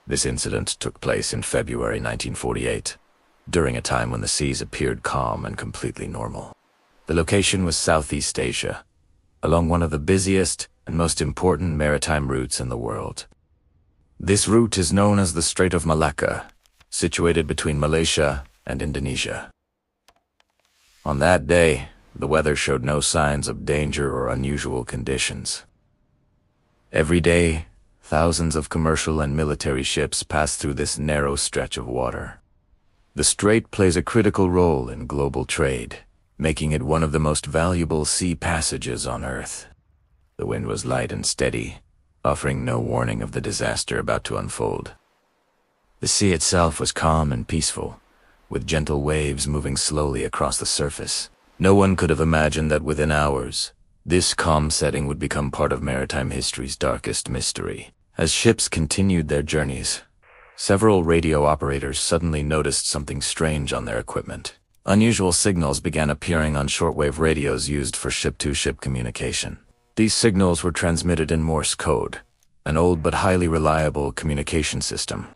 This incident took place in February 1948, during a time when the seas appeared calm and completely normal. The location was Southeast Asia, along one of the busiest and most important maritime routes in the world. This route is known as the Strait of Malacca, situated between Malaysia and Indonesia. On that day, the weather showed no signs of danger or unusual conditions. Every day, thousands of commercial and military ships pass through this narrow stretch of water. The strait plays a critical role in global trade, making it one of the most valuable sea passages on Earth. The wind was light and steady, offering no warning of the disaster about to unfold. The sea itself was calm and peaceful, with gentle waves moving slowly across the surface. No one could have imagined that within hours, this calm setting would become part of maritime history's darkest mystery. As ships continued their journeys, several radio operators suddenly noticed something strange on their equipment. Unusual signals began appearing on shortwave radios used for ship-to-ship communication. These signals were transmitted in Morse code, an old but highly reliable communication system.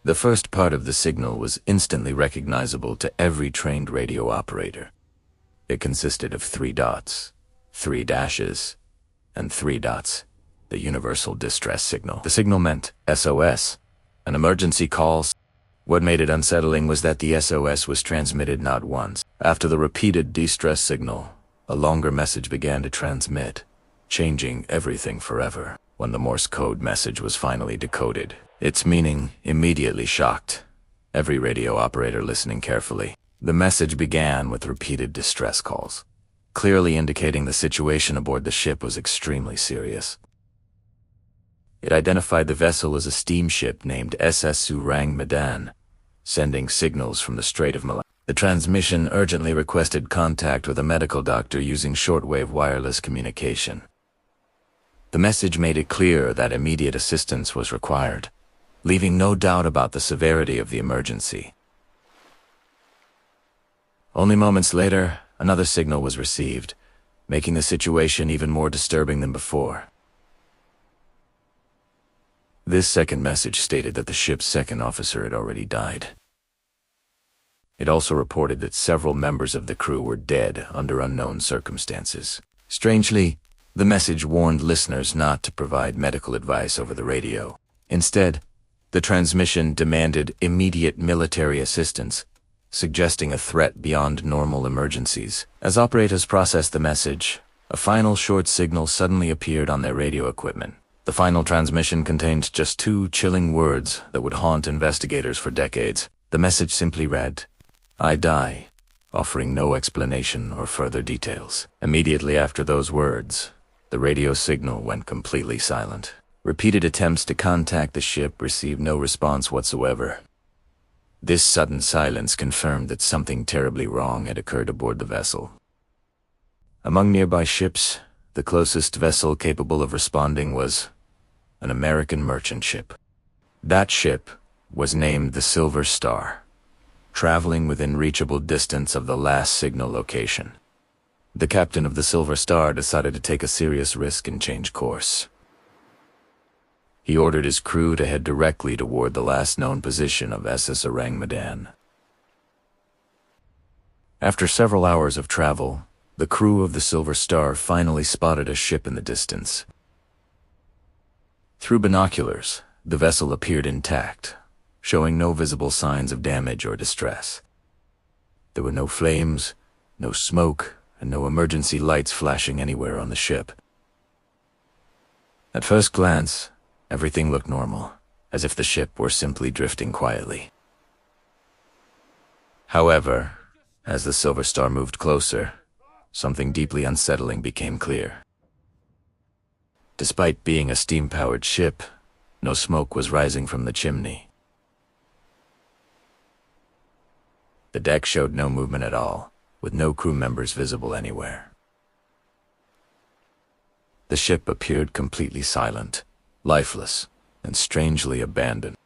The first part of the signal was instantly recognizable to every trained radio operator. It consisted of 3 dots, 3 dashes, and 3 dots, the universal distress signal. The signal meant SOS, an emergency call. What made it unsettling was that the SOS was transmitted not once. After the repeated distress signal, a longer message began to transmit, changing everything forever. When the Morse code message was finally decoded, its meaning immediately shocked every radio operator listening carefully. The message began with repeated distress calls, clearly indicating the situation aboard the ship was extremely serious. It identified the vessel as a steamship named SS Ourang Medan, sending signals from the Strait of Malacca. The transmission urgently requested contact with a medical doctor using shortwave wireless communication. The message made it clear that immediate assistance was required, leaving no doubt about the severity of the emergency. Only moments later, another signal was received, making the situation even more disturbing than before. This second message stated that the ship's second officer had already died. It also reported that several members of the crew were dead under unknown circumstances. Strangely, the message warned listeners not to provide medical advice over the radio. Instead, the transmission demanded immediate military assistance, suggesting a threat beyond normal emergencies. As operators processed the message, a final short signal suddenly appeared on their radio equipment. The final transmission contained just 2 chilling words that would haunt investigators for decades. The message simply read, "I die," offering no explanation or further details. Immediately after those words, the radio signal went completely silent. Repeated attempts to contact the ship received no response whatsoever. This sudden silence confirmed that something terribly wrong had occurred aboard the vessel. Among nearby ships, the closest vessel capable of responding was an American merchant ship. That ship was named the Silver Star, traveling within reachable distance of the last signal location. The captain of the Silver Star decided to take a serious risk and change course. He ordered his crew to head directly toward the last known position of SS Ourang Medan. After several hours of travel, the crew of the Silver Star finally spotted a ship in the distance. Through binoculars, the vessel appeared intact, showing no visible signs of damage or distress. There were no flames, no smoke, and no emergency lights flashing anywhere on the ship. At first glance, everything looked normal, as if the ship were simply drifting quietly. However, as the Silver Star moved closer, something deeply unsettling became clear. Despite being a steam-powered ship, no smoke was rising from the chimney. The deck showed no movement at all, with no crew members visible anywhere. The ship appeared completely silent, lifeless, and strangely abandoned.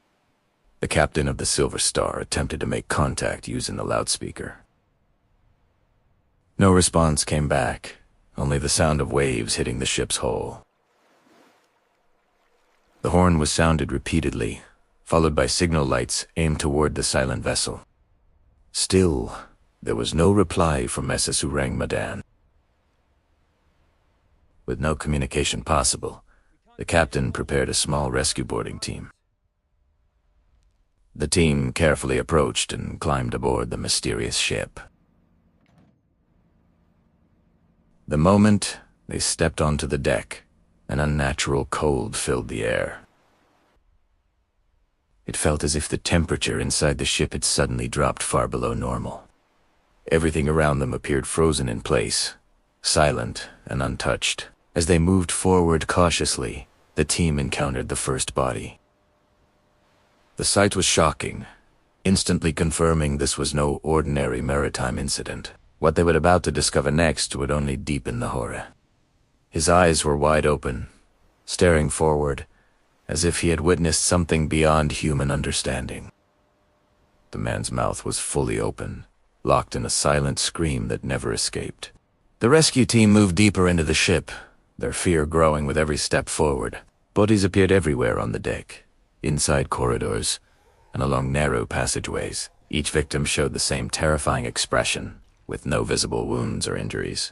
The captain of the Silver Star attempted to make contact using the loudspeaker. No response came back, only the sound of waves hitting the ship's hull. The horn was sounded repeatedly, followed by signal lights aimed toward the silent vessel. Still, there was no reply from SS Ourang Medan. With no communication possible, the captain prepared a small rescue boarding team. The team carefully approached and climbed aboard the mysterious ship. The moment they stepped onto the deck, an unnatural cold filled the air. It felt as if the temperature inside the ship had suddenly dropped far below normal. Everything around them appeared frozen in place, silent and untouched. As they moved forward cautiously, the team encountered the first body. The sight was shocking, instantly confirming this was no ordinary maritime incident. What they were about to discover next would only deepen the horror. His eyes were wide open, staring forward, as if he had witnessed something beyond human understanding. The man's mouth was fully open, locked in a silent scream that never escaped. The rescue team moved deeper into the ship, their fear growing with every step forward. Bodies appeared everywhere on the deck, inside corridors, and along narrow passageways. Each victim showed the same terrifying expression, with no visible wounds or injuries.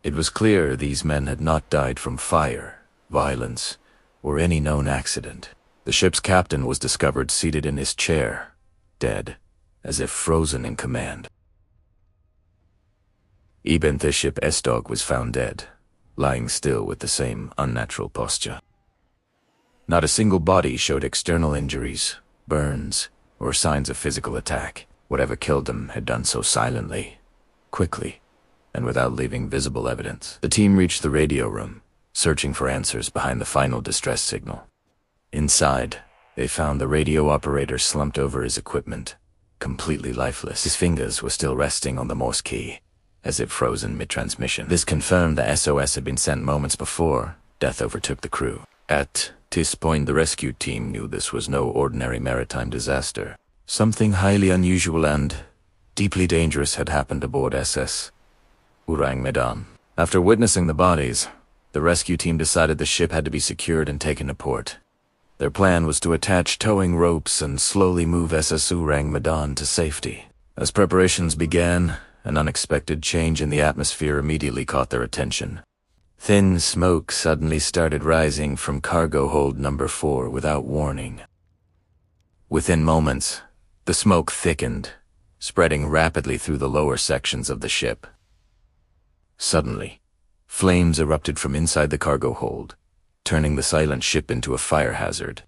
It was clear these men had not died from fire, violence, or any known accident. The ship's captain was discovered seated in his chair, dead, as if frozen in command. Even the ship's dog was found dead, lying still with the same unnatural posture. Not a single body showed external injuries, burns, or signs of physical attack. Whatever killed them had done so silently, quickly, and without leaving visible evidence. The team reached the radio room, searching for answers behind the final distress signal. Inside, they found the radio operator slumped over his equipment, completely lifeless. His fingers were still resting on the Morse key, as if frozen mid-transmission. This confirmed the SOS had been sent moments before death overtook the crew. At this point, the rescue team knew this was no ordinary maritime disaster. Something highly unusual and deeply dangerous had happened aboard SS Ourang Medan. After witnessing the bodies, the rescue team decided the ship had to be secured and taken to port. Their plan was to attach towing ropes and slowly move SS Ourang Medan to safety. As preparations began, an unexpected change in the atmosphere immediately caught their attention. Thin smoke suddenly started rising from cargo hold number 4 without warning. Within moments, the smoke thickened, spreading rapidly through the lower sections of the ship. Suddenly, flames erupted from inside the cargo hold, turning the silent ship into a fire hazard.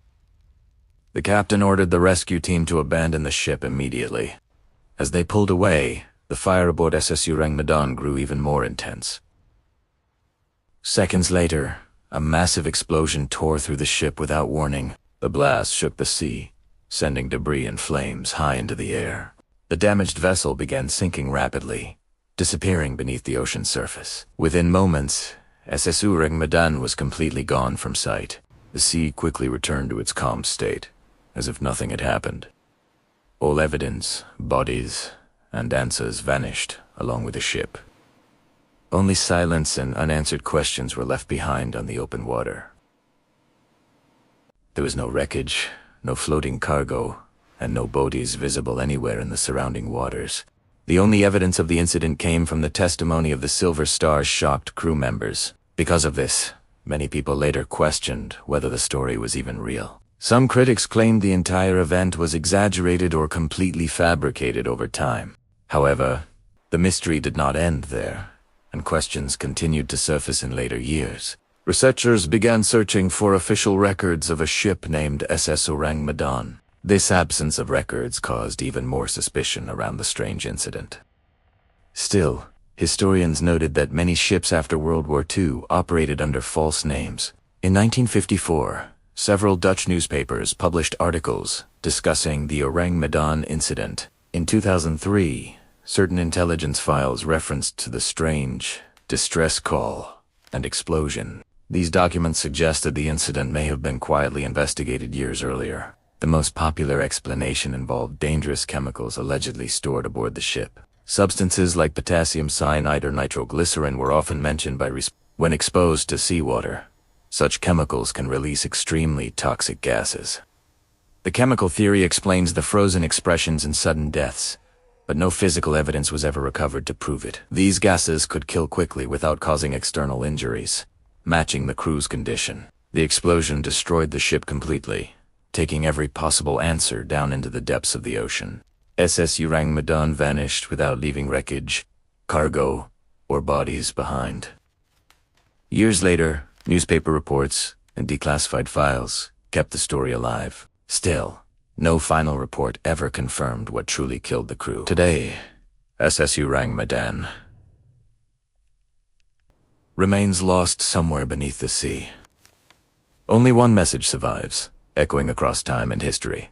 The captain ordered the rescue team to abandon the ship immediately. As they pulled away, the fire aboard SS Ourang Medan grew even more intense. Seconds later, a massive explosion tore through the ship without warning. The blast shook the sea, sending debris and flames high into the air. The damaged vessel began sinking rapidly, disappearing beneath the ocean's surface. Within moments, SS Ourang Medan was completely gone from sight. The sea quickly returned to its calm state, as if nothing had happened. All evidence, bodies, and answers vanished along with the ship. Only silence and unanswered questions were left behind on the open water. There was no wreckage, no floating cargo, and no bodies visible anywhere in the surrounding waters. The only evidence of the incident came from the testimony of the Silver Star's shocked crew members. Because of this, many people later questioned whether the story was even real. Some critics claimed the entire event was exaggerated or completely fabricated over time. However, the mystery did not end there, and questions continued to surface in later years. Researchers began searching for official records of a ship named SS Ourang Medan. This absence of records caused even more suspicion around the strange incident. Still, historians noted that many ships after World War II operated under false names. In 1954, several Dutch newspapers published articles discussing the Ourang Medan incident. In 2003, certain intelligence files referenced the strange distress call and explosion. These documents suggested the incident may have been quietly investigated years earlier. The most popular explanation involved dangerous chemicals allegedly stored aboard the ship. Substances like potassium cyanide or nitroglycerin were often mentioned by when exposed to seawater. Such chemicals can release extremely toxic gases. The chemical theory explains the frozen expressions and sudden deaths, but no physical evidence was ever recovered to prove it. These gases could kill quickly without causing external injuries, matching the crew's condition. The explosion destroyed the ship completely, taking every possible answer down into the depths of the ocean. SS Ourang Medan vanished without leaving wreckage, cargo, or bodies behind. Years later, newspaper reports and declassified files kept the story alive. Still, no final report ever confirmed what truly killed the crew. Today, SS Ourang Medan remains lost somewhere beneath the sea. Only one message survives, echoing across time and history.